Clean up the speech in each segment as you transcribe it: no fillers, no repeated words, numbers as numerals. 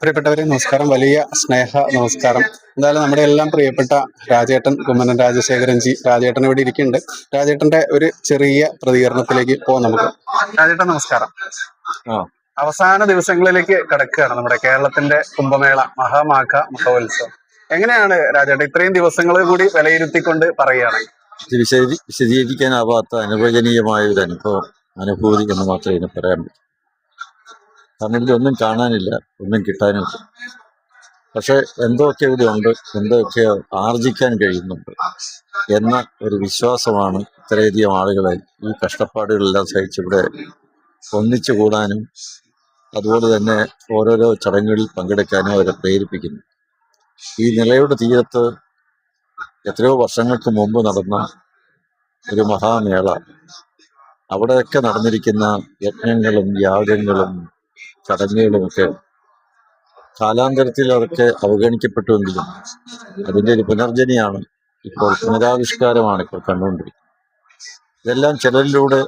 പ്രിയപ്പെട്ടവരെ നമസ്കാരം. വലിയ സ്നേഹ നമസ്കാരം. എന്തായാലും നമ്മുടെ എല്ലാം പ്രിയപ്പെട്ട രാജേട്ടൻ, കുമ്മനം രാജശേഖരൻജി രാജേട്ടൻ ഇവിടെ ഇരിക്കുന്നുണ്ട്. രാജേട്ടന്റെ ഒരു ചെറിയ പ്രതികരണത്തിലേക്ക് പോകാം നമുക്ക്. രാജേട്ടൻ നമസ്കാരം. ആ അവസാന ദിവസങ്ങളിലേക്ക് കടക്കുകയാണ് നമ്മുടെ കേരളത്തിന്റെ കുംഭമേള, മഹാമാഘ മഹോത്സവം. എങ്ങനെയാണ് രാജേട്ടൻ ഇത്രയും ദിവസങ്ങൾ കൂടി വിലയിരുത്തിക്കൊണ്ട് പറയുകയാണ്? ഇത് വിശദീകരിക്കാനാവാത്ത അനുവചനീയമായ ഒരു അനുഭൂതി എന്ന് മാത്രമേ ഇതിന് പറയാൻ പറ്റൂ. കാരണം ഇതിലൊന്നും കാണാനില്ല, ഒന്നും കിട്ടാനില്ല. പക്ഷെ എന്തൊക്കെ ഇവിടെ ഉണ്ട്, എന്തൊക്കെ ആർജിക്കാൻ കഴിയുന്നുണ്ട് എന്ന ഒരു വിശ്വാസമാണ് ഇത്രയധികം ആളുകളെ ഈ കഷ്ടപ്പാടുകളെല്ലാം സഹിച്ചിവിടെ ഒന്നിച്ചു കൂടാനും അതുപോലെ തന്നെ ഓരോരോ ചടങ്ങുകളിൽ പങ്കെടുക്കാനും അവരെ പ്രേരിപ്പിക്കുന്നു. ഈ നിലയുടെ തീരത്ത് എത്രയോ വർഷങ്ങൾക്ക് മുമ്പ് നടന്ന ഒരു മഹാമേള, അവിടെയൊക്കെ നടന്നിരിക്കുന്ന യജ്ഞങ്ങളും യാഗങ്ങളും ചടങ്ങുകളുമൊക്കെ കാലാന്തരത്തിൽ അതൊക്കെ അവഗണിക്കപ്പെട്ടുവെങ്കിലും അതിൻ്റെ ഒരു പുനർജനിയാണ് ഇപ്പോൾ, പുനരാവിഷ്കാരമാണ് ഇപ്പോൾ കണ്ടുകൊണ്ടിരിക്കുന്നത്. ഇതെല്ലാം ചിലരിലൂടെ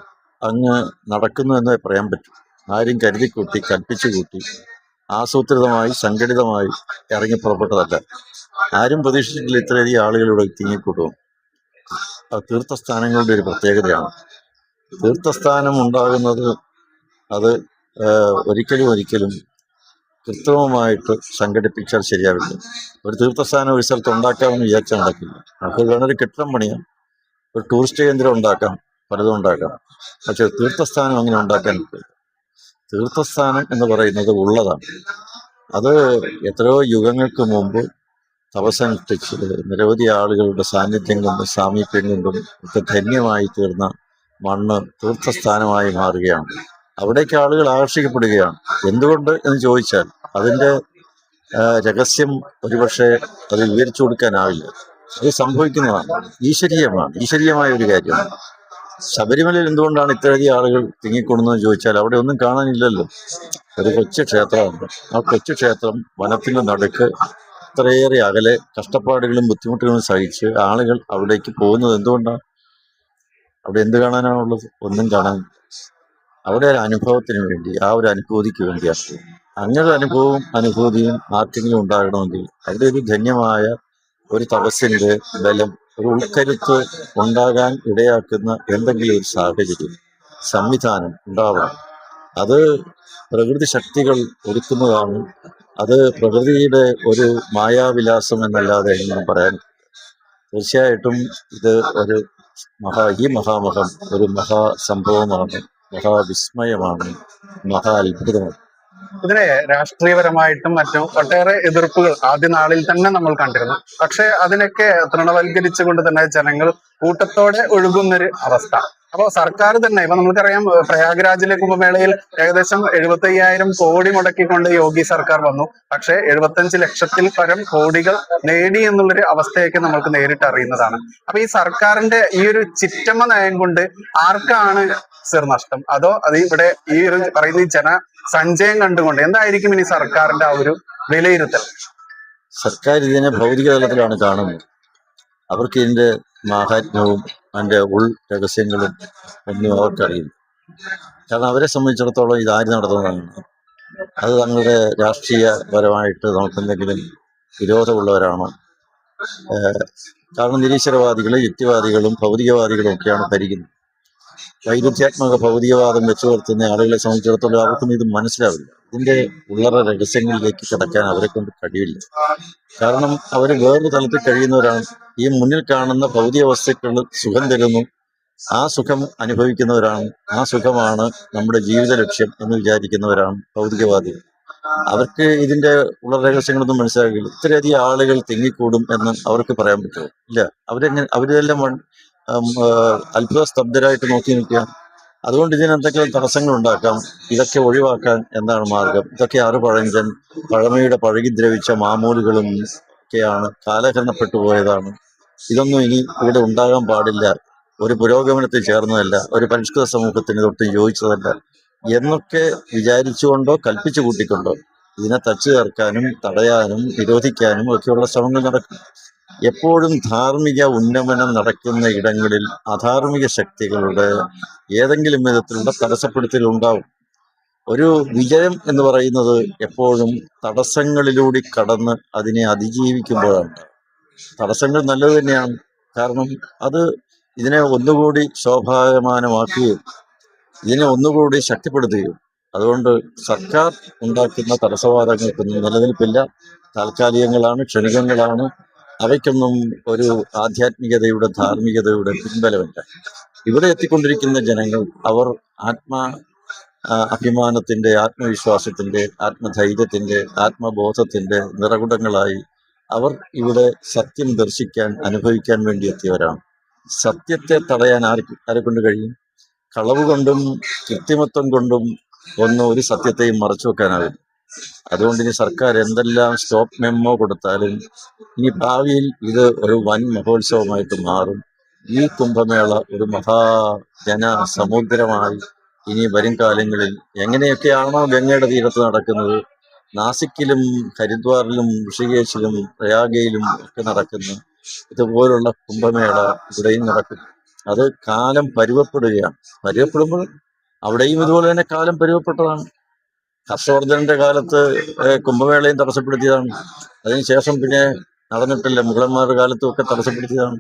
അങ്ങ് നടക്കുന്നു എന്നേ പറയാൻ പറ്റും. ആരും കരുതിക്കൂട്ടി കൽപ്പിച്ചു കൂട്ടി ആസൂത്രിതമായി സംഘടിതമായി ഇറങ്ങി പുറപ്പെട്ടതല്ല. ആരും പ്രതീക്ഷിച്ചിട്ടില്ല ഇത്രയധികം ആളുകളിവിടെ തിങ്ങിക്കൂട്ടും. അത് തീർത്ഥസ്ഥാനങ്ങളുടെ ഒരു പ്രത്യേകതയാണ്. തീർത്ഥസ്ഥാനം ഉണ്ടാകുന്നത് അത് ഒരിക്കലും കൃത്രിമമായിട്ട് സംഘടിപ്പിച്ചാൽ ശരിയാവില്ല. ഒരു തീർത്ഥസ്ഥാനം ഒരു സ്ഥലത്ത് ഉണ്ടാക്കാമെന്ന് വിചാരിച്ചാൽ നടക്കില്ല. നമുക്ക് വേണൊരു കെട്ടിടം പണിയാം, ഒരു ടൂറിസ്റ്റ് കേന്ദ്രം ഉണ്ടാക്കാം, പലതും ഉണ്ടാക്കാം. പക്ഷെ തീർത്ഥസ്ഥാനം അങ്ങനെ ഉണ്ടാക്കാൻ പറ്റില്ല. തീർത്ഥസ്ഥാനം എന്ന് പറയുന്നത് ഉള്ളതാണ്. അത് എത്രയോ യുഗങ്ങൾക്ക് മുമ്പ് തപസ്സനുഷ്ഠിച്ച് നിരവധി ആളുകളുടെ സാന്നിധ്യം കൊണ്ടും സാമീപ്യം കൊണ്ടും ഒക്കെ ധന്യമായി തീർന്ന മണ്ണ് തീർത്ഥസ്ഥാനമായി മാറുകയാണ്. അവിടേക്ക് ആളുകൾ ആകർഷിക്കപ്പെടുകയാണ്. എന്തുകൊണ്ട് എന്ന് ചോദിച്ചാൽ അതിൻ്റെ രഹസ്യം ഒരുപക്ഷെ അത് വിവരിച്ചു കൊടുക്കാനാവില്ല. അത് സംഭവിക്കുന്നതാണ്, ഈശ്വരീയമായ ഒരു കാര്യമാണ്. ശബരിമലയിൽ എന്തുകൊണ്ടാണ് ഇത്രയധികം ആളുകൾ തിങ്ങിക്കൊടുന്നതെന്ന് ചോദിച്ചാൽ അവിടെ ഒന്നും കാണാനില്ലല്ലോ. ഒരു കൊച്ചു ക്ഷേത്രമാണ്. ആ കൊച്ചു ക്ഷേത്രം വനത്തിൻ്റെ നടുക്ക് ഇത്രയേറെ അകലെ കഷ്ടപ്പാടുകളും ബുദ്ധിമുട്ടുകളും സഹിച്ച് ആളുകൾ അവിടേക്ക് പോകുന്നത് എന്തുകൊണ്ടാണ്? അവിടെ എന്ത് കാണാനാണുള്ളത്? ഒന്നും കാണാനില്ല. അവിടെ ഒരു അനുഭവത്തിന് വേണ്ടി, ആ ഒരു അനുഭൂതിക്ക് വേണ്ടിയാണ്. അങ്ങനെ ഒരു അനുഭൂതിയും ആർക്കെങ്കിലും ഉണ്ടാകണമെങ്കിൽ അവിടെ ഒരു ധന്യമായ ഒരു തപസ്സിന്റെ ബലം, ഒരു ഉൾക്കരുത്ത് ഉണ്ടാകാൻ ഇടയാക്കുന്ന എന്തെങ്കിലും ഒരു സാഹചര്യം, സംവിധാനം ഉണ്ടാവണം. അത് പ്രകൃതി ശക്തികൾ ഒരുക്കുന്നതാണ്. അത് പ്രകൃതിയുടെ ഒരു മായാവിലാസം എന്നല്ലാതെ എന്നും പറയാൻ. തീർച്ചയായിട്ടും ഇത് ഒരു ഈ മഹാമഹം ഒരു മഹാസംഭവമാണ്, മഹാവിസ്മയമാണ്, മഹാ അത്ഭുതമാണ്. ഇതിനെ രാഷ്ട്രീയപരമായിട്ടും മറ്റും ഒട്ടേറെ എതിർപ്പുകൾ ആദ്യ നാളിൽ തന്നെ നമ്മൾ കണ്ടിരുന്നു. പക്ഷെ അതിനൊക്കെ തൃണവൽക്കരിച്ചുകൊണ്ട് തന്നെ ജനങ്ങൾ കൂട്ടത്തോടെ ഒഴുകുന്നൊരു അവസ്ഥ. അപ്പോൾ സർക്കാർ തന്നെ, ഇപ്പൊ നമുക്കറിയാം, പ്രയാഗ്രാജിലെ കുംഭമേളയിൽ ഏകദേശം 75,000 കോടി മുടക്കിക്കൊണ്ട് യോഗി സർക്കാർ വന്നു. പക്ഷെ 75 ലക്ഷത്തിൽ പരം കോടികൾ നേടി എന്നുള്ളൊരു അവസ്ഥയൊക്കെ നമുക്ക് നേരിട്ട് അറിയുന്നതാണ്. അപ്പൊ ഈ സർക്കാരിന്റെ ഈ ഒരു ചിറ്റമ്മ നയം കൊണ്ട് ആർക്കാണ് നഷ്ടം? അതോ അത് ഇവിടെ ഈ ഒരു പറയുന്ന ജനസഞ്ചയം കണ്ടുകൊണ്ട് എന്തായിരിക്കും ഇനി സർക്കാരിന്റെ ആ ഒരു വിലയിരുത്തൽ? സർക്കാർ ഇതിനെ ഭൗതിക തലത്തിലാണ് കാണുന്നത്. അവർക്ക് ഇതിന്റെ മാഹാത്മ്യവും അതിന്റെ ഉൾ രഹസ്യങ്ങളും ഒന്നും അവർക്കറിയില്ല. കാരണം അവരെ സംബന്ധിച്ചിടത്തോളം ഇത് ആര് നടത്തുന്നതാണ്? അത് തങ്ങളുടെ രാഷ്ട്രീയപരമായിട്ട് നമുക്കെന്തെങ്കിലും വിരോധമുള്ളവരാണോ? കാരണം നിരീശ്വരവാദികളും യുക്തിവാദികളും ഭൗതികവാദികളും ഒക്കെയാണ് ഭരിക്കുന്നത്. വൈരുദ്ധ്യാത്മക ഭൗതികവാദം വെച്ചു പുലർത്തുന്ന ആളുകളെ സംബന്ധിച്ചിടത്തോളം അവർക്കൊന്നും ഇത് മനസ്സിലാവില്ല. ഇതിന്റെ ഉള്ളറ രഹസ്യങ്ങളിലേക്ക് കടക്കാൻ അവരെ കൊണ്ട് കഴിയില്ല. കാരണം അവർ വേറൊരു തലത്തിൽ കഴിയുന്നവരാണ്. ഈ മുന്നിൽ കാണുന്ന ഭൗതിക വസ്തുക്കൾ സുഖം തരുന്നു, ആ സുഖം അനുഭവിക്കുന്നവരാണ്. ആ സുഖമാണ് നമ്മുടെ ജീവിത ലക്ഷ്യം എന്ന് വിചാരിക്കുന്നവരാണ് ഭൗതികവാദികൾ. അവർക്ക് ഇതിന്റെ ഉള്ള രഹസ്യങ്ങളൊന്നും മനസ്സിലാകില്ല. ഇത്രയധികം ആളുകൾ തിങ്ങിക്കൂടും എന്ന് അവർക്ക് പറയാൻ പറ്റുമോ? ഇല്ല. അവരെല്ലാം അത്ഭുത സ്തബ്ധരായിട്ട് നോക്കി നിൽക്കുക. അതുകൊണ്ട് ഇതിനെന്തെങ്കിലും തടസ്സങ്ങൾ ഉണ്ടാക്കാം. ഇതൊക്കെ ഒഴിവാക്കാൻ എന്താണ് മാർഗം? ഇതൊക്കെ പഴഞ്ചൻ പഴമയുടെ പഴകിദ്രവിച്ച മാമൂലുകളും ഒക്കെയാണ്, കാലഹരണപ്പെട്ടു പോയതാണ്. ഇതൊന്നും ഇനി ഇവിടെ ഉണ്ടാകാൻ പാടില്ല, ഒരു പുരോഗമനത്തിൽ ചേർന്നതല്ല, ഒരു പരിഷ്കൃത സമൂഹത്തിന് തൊട്ട് യോജിച്ചതല്ല എന്നൊക്കെ വിചാരിച്ചുകൊണ്ടോ കൽപ്പിച്ചു കൂട്ടിക്കൊണ്ടോ ഇതിനെ തച്ചു ചേർക്കാനും തടയാനും നിരോധിക്കാനും ഒക്കെയുള്ള ശ്രമങ്ങൾ നടക്കും. എപ്പോഴും ധാർമ്മിക ഉന്നമനം നടക്കുന്ന ഇടങ്ങളിൽ അധാർമിക ശക്തികളുടെ ഏതെങ്കിലും വിധത്തിലുള്ള തടസ്സപ്പെടുത്തൽ ഉണ്ടാവും. ഒരു വിജയം എന്ന് പറയുന്നത് എപ്പോഴും തടസ്സങ്ങളിലൂടെ കടന്ന് അതിനെ അതിജീവിക്കുമ്പോഴാണ്. തടസ്സങ്ങൾ നല്ലത് തന്നെയാണ്. കാരണം അത് ഇതിനെ ഒന്നുകൂടി ശോഭായമാനമാക്കുകയും ഇതിനെ ഒന്നുകൂടി ശക്തിപ്പെടുത്തുകയും. അതുകൊണ്ട് സർക്കാർ ഉണ്ടാക്കുന്ന തടസ്സവാദങ്ങൾക്കൊന്നും നിലനിൽപ്പില്ല. താൽക്കാലികങ്ങളാണ്, ക്ഷണികങ്ങളാണ്. അവയ്ക്കൊന്നും ഒരു ആധ്യാത്മികതയുടെ, ധാർമ്മികതയുടെ പിൻബലമില്ല. ഇവിടെ എത്തിക്കൊണ്ടിരിക്കുന്ന ജനങ്ങൾ അവർ അഭിമാനത്തിന്റെ, ആത്മവിശ്വാസത്തിന്റെ, ആത്മധൈര്യത്തിന്റെ, ആത്മബോധത്തിന്റെ നിറകുടങ്ങളായി അവർ ഇവിടെ സത്യം ദർശിക്കാൻ, അനുഭവിക്കാൻ വേണ്ടി എത്തിയവരാണ്. സത്യത്തെ തടയാൻ ആരെക്കൊണ്ട് കഴിയും? കളവ് കൊണ്ടും കൃത്രിമത്വം കൊണ്ടും ഒന്നും ഒരു സത്യത്തെയും മറച്ചു വെക്കാനാവില്ല. അതുകൊണ്ട് ഇനി സർക്കാർ എന്തെല്ലാം സ്റ്റോപ്പ് മെമ്മോ കൊടുത്താലും ഇനി ഭാവിയിൽ ഇത് ഒരു വൻ മഹോത്സവമായിട്ട് മാറും. ഈ കുംഭമേള ഒരു മഹാജന സമുദ്രമായി ഇനി വരും കാലങ്ങളിൽ എങ്ങനെയൊക്കെയാണോ ഗംഗയുടെ തീരത്ത് നടക്കുന്നത്, നാസിക്കിലും ഹരിദ്വാറിലും ഋഷികേശിലും പ്രയാഗയിലും ഒക്കെ നടക്കുന്ന ഇതുപോലുള്ള കുംഭമേള ഇവിടെയും നടക്കും. അത് കാലം പരുവപ്പെടുകയാണ്. പരുവപ്പെടുമ്പോൾ അവിടെയും ഇതുപോലെ തന്നെ കാലം പരുവപ്പെട്ടതാണ്. ഹർഷവർദ്ധനന്റെ കാലത്ത് കുംഭമേളയും തടസ്സപ്പെടുത്തിയതാണ്. അതിനുശേഷം പിന്നെ നടന്നിട്ടില്ല. മുഗളന്മാരുടെ കാലത്തും ഒക്കെ തടസ്സപ്പെടുത്തിയതാണ്.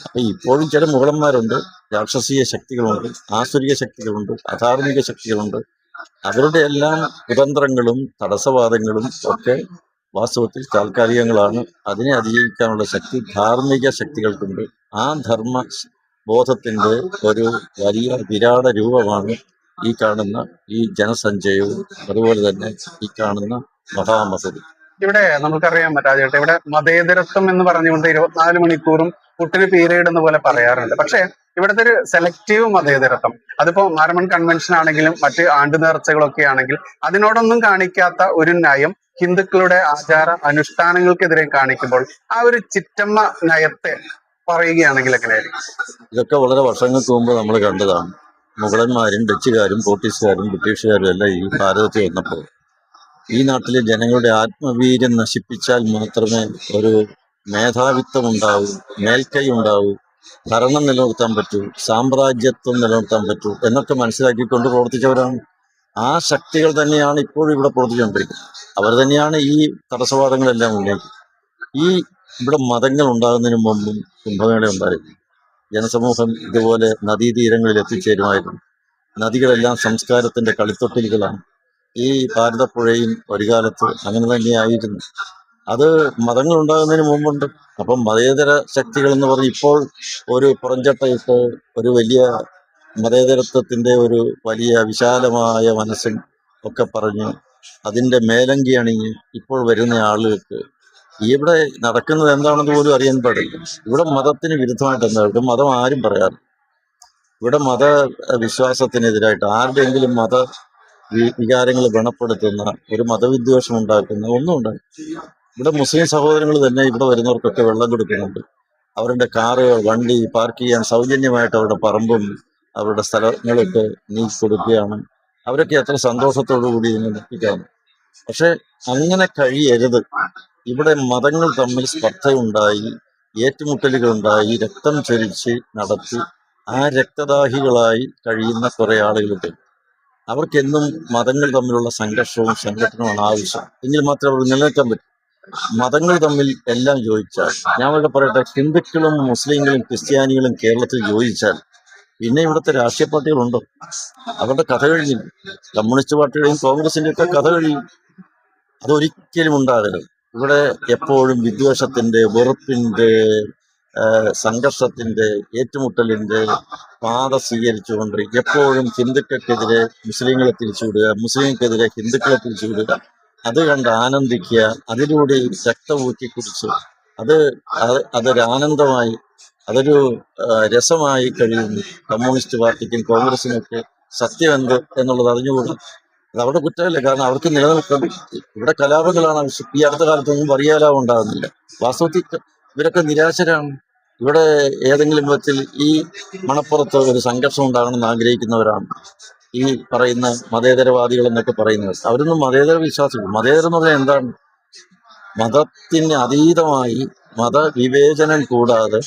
അപ്പൊ ഇപ്പോഴും ചില മുഗളന്മാരുണ്ട്, രാക്ഷസീയ ശക്തികളുണ്ട്, ആസുരിക ശക്തികളുണ്ട്, അധാർമിക ശക്തികളുണ്ട്. അവരുടെ എല്ലാം കുതന്ത്രങ്ങളും തടസ്സവാദങ്ങളും ഒക്കെ വാസ്തവത്തിൽ താൽക്കാലികങ്ങളാണ്. അതിനെ അതിജീവിക്കാനുള്ള ശക്തി ധാർമ്മിക ശക്തികൾക്കുണ്ട്. ആ ധർമ്മ ബോധത്തിന്റെ ഒരു വലിയ വിരാട രൂപമാണ് ഈ കാണുന്ന ഈ ജനസഞ്ചയവും അതുപോലെ തന്നെ ഈ കാണുന്ന മഹാമഹതി. ഇവിടെ നമുക്കറിയാം രാജേട്ട, ഇവിടെ മതേതരത്വം എന്ന് പറഞ്ഞുകൊണ്ട് 24 മണിക്കൂറും പുട്ടിന് പീരീഡ് പോലെ പറയാറുണ്ട്. പക്ഷെ ഇവിടുത്തെ ഒരു സെലക്റ്റീവ് മതേതരത്വം, അതിപ്പോ മാരമൺ കൺവെൻഷൻ ആണെങ്കിലും മറ്റ് ആണ്ടു നേർച്ചകളൊക്കെ ആണെങ്കിൽ അതിനോടൊന്നും കാണിക്കാത്ത ഒരു നയം ഹിന്ദുക്കളുടെ ആചാര അനുഷ്ഠാനങ്ങൾക്കെതിരെ കാണിക്കുമ്പോൾ ആ ഒരു ചിറ്റമ്മ നയത്തെ പറയുകയാണെങ്കിൽ എങ്ങനെയായിരിക്കും? ഇതൊക്കെ വളരെ വർഷങ്ങൾക്ക് മുമ്പ് നമ്മൾ കണ്ടതാണ്. മുഗളന്മാരും ഡച്ചുകാരും പോർട്ടുഗീസുകാരും ബ്രിട്ടീഷുകാരും എല്ലാം ഈ ഭാരതത്തിൽ വന്നപ്പോൾ ഈ നാട്ടിലെ ജനങ്ങളുടെ ആത്മവീര്യം നശിപ്പിച്ചാൽ മാത്രമേ ഒരു മേധാവിത്വം ഉണ്ടാവൂ, മേൽക്കൈ ഉണ്ടാവൂ, ഭരണം നിലനിർത്താൻ പറ്റൂ, സാമ്രാജ്യത്വം നിലനിർത്താൻ പറ്റൂ എന്നൊക്കെ മനസ്സിലാക്കിക്കൊണ്ട് പ്രവർത്തിച്ചവരാണ്. ആ ശക്തികൾ തന്നെയാണ് ഇപ്പോഴും ഇവിടെ പ്രവർത്തിച്ചുകൊണ്ടിരിക്കുന്നത്. അവർ തന്നെയാണ് ഈ തടസ്സവാദങ്ങളെല്ലാം ഉന്നയിക്കുന്നത്. ഈ ഇവിടെ മതങ്ങൾ ഉണ്ടാകുന്നതിന് മുമ്പും കുംഭമേള ഉണ്ടായിരുന്നു. ജനസമൂഹം ഇതുപോലെ നദീതീരങ്ങളിൽ എത്തിച്ചേരുമായിരുന്നു. നദികളെല്ലാം സംസ്കാരത്തിന്റെ കളിത്തൊട്ടിലുകളാണ്. ഈ ഭാരതപ്പുഴയും ഒരു കാലത്ത് അങ്ങനെ തന്നെയായിരുന്നു. അത് മതങ്ങൾ ഉണ്ടാകുന്നതിന് മുമ്പുണ്ട്. അപ്പം മതേതര ശക്തികൾ എന്ന് പറഞ്ഞ് ഇപ്പോൾ ഒരു പുറംചട്ടയിട്ട് ഒരു വലിയ മതേതരത്വത്തിന്റെ ഒരു വലിയ വിശാലമായ മനസ്സും ഒക്കെ പറഞ്ഞ് അതിന്റെ മേലങ്കി അണിഞ്ഞ് ഇപ്പോൾ വരുന്ന ആളുകൾക്ക് ഇവിടെ നടക്കുന്നത് എന്താണെന്ന് പോലും അറിയാൻ പാടില്ല. ഇവിടെ മതത്തിന് വിരുദ്ധമായിട്ട് എന്താ? ഇവിടെ മതം ആരും പറയാറ്. ഇവിടെ മത വിശ്വാസത്തിനെതിരായിട്ട് ആരുടെയെങ്കിലും മത വികാരങ്ങൾ വ്രണപ്പെടുത്തുന്ന, ഒരു മതവിദ്വേഷം ഉണ്ടാക്കുന്ന ഒന്നും ഉണ്ടായി. ഇവിടെ മുസ്ലിം സഹോദരങ്ങൾ തന്നെ ഇവിടെ വരുന്നവർക്കൊക്കെ വെള്ളം കൊടുക്കുന്നുണ്ട്. അവരുടെ കാറുകൾ, വണ്ടി പാർക്ക് ചെയ്യാൻ സൗജന്യമായിട്ട് അവരുടെ പറമ്പും അവരുടെ സ്ഥലങ്ങളൊക്കെ നീക്കി കൊടുക്കുകയാണ്. അവരൊക്കെ എത്ര സന്തോഷത്തോടു കൂടി ഇതിനെ നിർത്തിക്കാണ്. പക്ഷെ അങ്ങനെ കഴിയരുത്. ഇവിടെ മതങ്ങൾ തമ്മിൽ സ്പർദ്ധയുണ്ടായി, ഏറ്റുമുട്ടലുകളുണ്ടായി, രക്തം ചൊരിച്ച് നടത്തി ആ രക്തദാഹികളായി കഴിയുന്ന കുറെ ആളുകളുണ്ട്. അവർക്കെന്നും മതങ്ങൾ തമ്മിലുള്ള സംഘർഷവും സംഘടനവുമാണ് ആവശ്യം. എങ്കിൽ മാത്രമേ അവർ നിലനിൽക്കാൻ പറ്റൂ. മതങ്ങൾ തമ്മിൽ എല്ലാം യോജിച്ചാൽ, ഞാൻ ഇവിടെ പറയട്ടെ, ഹിന്ദുക്കളും മുസ്ലിങ്ങളും ക്രിസ്ത്യാനികളും കേരളത്തിൽ യോജിച്ചാൽ പിന്നെ ഇവിടുത്തെ രാഷ്ട്രീയ പാർട്ടികളുണ്ടോ? അവരുടെ കഥ കഴിഞ്ഞില്ല. കമ്മ്യൂണിസ്റ്റ് പാർട്ടിയുടെയും കോൺഗ്രസിന്റെയും ഒക്കെ കഥ കഴിയും. അതൊരിക്കലും ഉണ്ടാകരുത്. ഇവിടെ എപ്പോഴും വിദ്വേഷത്തിന്റെ, വെറുപ്പിന്റെ, സംഘർഷത്തിന്റെ, ഏറ്റുമുട്ടലിന്റെ പാത സ്വീകരിച്ചുകൊണ്ട് എപ്പോഴും ഹിന്ദുക്കൾക്കെതിരെ മുസ്ലിങ്ങളെ തിരിച്ചുവിടുക, മുസ്ലിങ്ങൾക്കെതിരെ ഹിന്ദുക്കളെ തിരിച്ചുവിടുക, അത് കണ്ട് ആനന്ദിക്കുക, അതിലൂടെ രക്തം ഊറ്റി കുടിച്ച് അതൊരു ആനന്ദമായി, അതൊരു രസമായി കഴിയുന്നു കമ്മ്യൂണിസ്റ്റ് പാർട്ടിക്കും കോൺഗ്രസിനൊക്കെ. സത്യം എന്ത് എന്നുള്ളത് അറിഞ്ഞുകൂടാ. അത് അവരുടെ കുറ്റമല്ല. കാരണം അവർക്ക് നിലനിൽക്കണം. ഇവിടെ കലാപങ്ങളാണ് ആവശ്യം. ഈ അടുത്ത കാലത്തൊന്നും വലിയ കലാപം ഉണ്ടാകുന്നില്ല. വാസ്തവത്തിൽ ഇവരൊക്കെ നിരാശരാണ്. ഇവിടെ ഏതെങ്കിലും വിധത്തിൽ ഈ മണപ്പുറത്ത് ഒരു സംഘർഷം ഉണ്ടാകണമെന്ന് ആഗ്രഹിക്കുന്നവരാണ് ഈ പറയുന്ന മതേതരവാദികൾ എന്നൊക്കെ പറയുന്നത്. അവരൊന്നും മതേതര വിശ്വാസികൾ. മതേതരം എന്ന് പറഞ്ഞാൽ എന്താണ്? മതത്തിന് അതീതമായി, മതവിവേചനം കൂടാതെ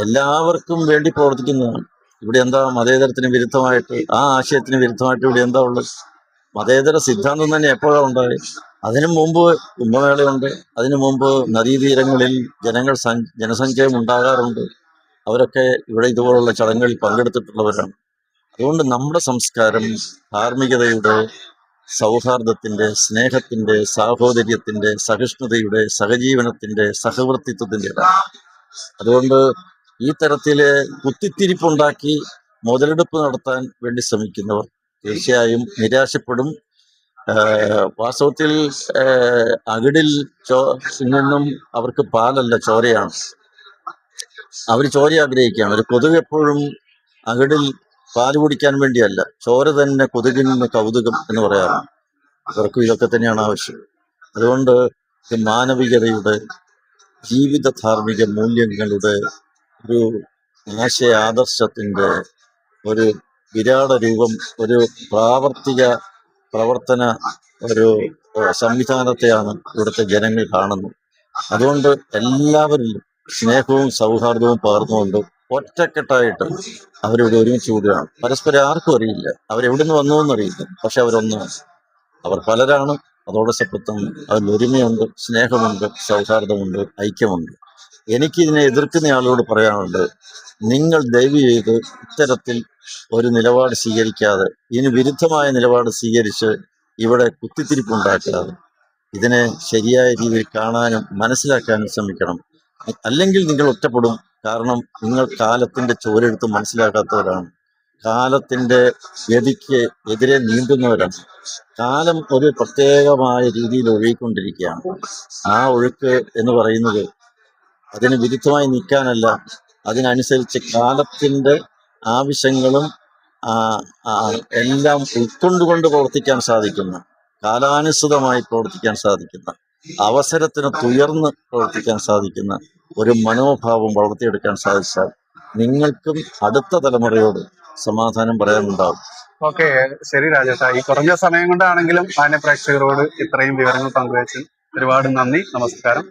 എല്ലാവർക്കും വേണ്ടി പ്രവർത്തിക്കുന്നതാണ്. ഇവിടെ എന്താ മതേതരത്തിന് വിരുദ്ധമായിട്ട്, ആ ആശയത്തിന് വിരുദ്ധമായിട്ട് ഇവിടെ എന്താ ഉള്ളത്? മതേതര സിദ്ധാന്തം തന്നെ എപ്പോഴാണ് ഉണ്ടായി? അതിനു മുമ്പ് കുംഭമേളയുണ്ട്. അതിനു മുമ്പ് നദീതീരങ്ങളിൽ ജനസഞ്ചയം ഉണ്ടാകാറുണ്ട്. അവരൊക്കെ ഇവിടെ ഇതുപോലുള്ള ചടങ്ങുകളിൽ പങ്കെടുത്തിട്ടുള്ളവരാണ്. അതുകൊണ്ട് നമ്മുടെ സംസ്കാരം ധാർമ്മികതയുടെ, സൗഹാർദ്ദത്തിന്റെ, സ്നേഹത്തിന്റെ, സാഹോദര്യത്തിന്റെ, സഹിഷ്ണുതയുടെ, സഹജീവനത്തിന്റെ, സഹവർത്തിത്വത്തിൻ്റെതാണ്. അതുകൊണ്ട് ഈ തരത്തില് കുത്തിത്തിരിപ്പുണ്ടാക്കി മുതലെടുപ്പ് നടത്താൻ വേണ്ടി ശ്രമിക്കുന്നവർ തീർച്ചയായും നിരാശപ്പെടും. വാസ്തവത്തിൽ അകിടിൽ നിന്നും അവർക്ക് പാലല്ല, ചോരയാണ്. അവർ ചോര ആഗ്രഹിക്കുകയാണ്. ഒരു കൊതുക് എപ്പോഴും അകിടിൽ പാല് കുടിക്കാൻ വേണ്ടിയല്ല, ചോര തന്നെ കൊതുകിന് കൗതുകം എന്ന് പറയാറുണ്ട്. അവർക്കും ഇതൊക്കെ തന്നെയാണ് ആവശ്യം. അതുകൊണ്ട് ഇത് മാനവികതയുടെ, ജീവിത ധാർമ്മിക മൂല്യങ്ങളുടെ ഒരു ആശയാദർശത്തിന്റെ ഒരു വിരാട രൂപം, ഒരു പ്രാവർത്തിക പ്രവർത്തന ഒരു സംവിധാനത്തെയാണ് ഇവിടുത്തെ ജനങ്ങൾ കാണുന്നത്. അതുകൊണ്ട് എല്ലാവരിലും സ്നേഹവും സൗഹാർദ്ദവും പകർന്നുകൊണ്ട് ഒറ്റക്കെട്ടായിട്ട് അവരിവിടെ ഒരുമിച്ച് കൂടുകയാണ്. പരസ്പരം ആർക്കും അറിയില്ല, അവരെവിടുന്ന് വന്നു എന്നറിയില്ല, പക്ഷെ അവരൊന്നാണ്. അവർ പലരാണ്, അതോടൊപ്പം അതിൽ ഒരുമയുണ്ട്, സ്നേഹമുണ്ട്, സൗഹാർദ്ദമുണ്ട്, ഐക്യമുണ്ട്. എനിക്കിതിനെ എതിർക്കുന്ന ആളോട് പറയാനുള്ളത്, നിങ്ങൾ ദയവ് ചെയ്ത് ഇത്തരത്തിൽ ഒരു നിലപാട് സ്വീകരിക്കാതെ, ഇതിന് വിരുദ്ധമായ നിലപാട് സ്വീകരിച്ച് ഇവിടെ കുത്തിത്തിരിപ്പുണ്ടാക്കാതെ ഇതിനെ ശരിയായ രീതിയിൽ കാണാനും മനസ്സിലാക്കാനും ശ്രമിക്കണം. അല്ലെങ്കിൽ നിങ്ങൾ ഒറ്റപ്പെടും. കാരണം നിങ്ങൾ കാലത്തിന്റെ ചുവരെടുത്ത് മനസ്സിലാക്കാത്തവരാണ്. കാലത്തിന്റെ ഗതിക്ക് എതിരെ നീന്തുന്നവരാണ്. കാലം ഒരു പ്രത്യേകമായ രീതിയിൽ ഒഴുകിക്കൊണ്ടിരിക്കുകയാണ്. ആ ഒഴുക്ക് എന്ന് പറയുന്നത് അതിന് വിരുദ്ധമായി നിൽക്കാനല്ല, അതിനനുസരിച്ച് കാലത്തിന്റെ ആവശ്യങ്ങളും എല്ലാം ഉൾക്കൊണ്ടുകൊണ്ട് പ്രവർത്തിക്കാൻ സാധിക്കുന്ന, കാലാനുസൃതമായി പ്രവർത്തിക്കാൻ സാധിക്കുന്ന, അവസരത്തിന് തുയർന്ന് പ്രവർത്തിക്കാൻ സാധിക്കുന്ന ഒരു മനോഭാവം വളർത്തിയെടുക്കാൻ സാധിച്ചാൽ നിങ്ങൾക്കും അടുത്ത തലമുറയോട് സമാധാനം പറയാനുണ്ടാവും. ഓക്കെ, ശരി രാജേഷ. ഈ കുറഞ്ഞ സമയം കൊണ്ടാണെങ്കിലും മാന്യ പ്രേക്ഷകരോട് ഇത്രയും വിവരങ്ങൾ പങ്കുവച്ചു ഒരുപാട് നന്ദി. നമസ്കാരം.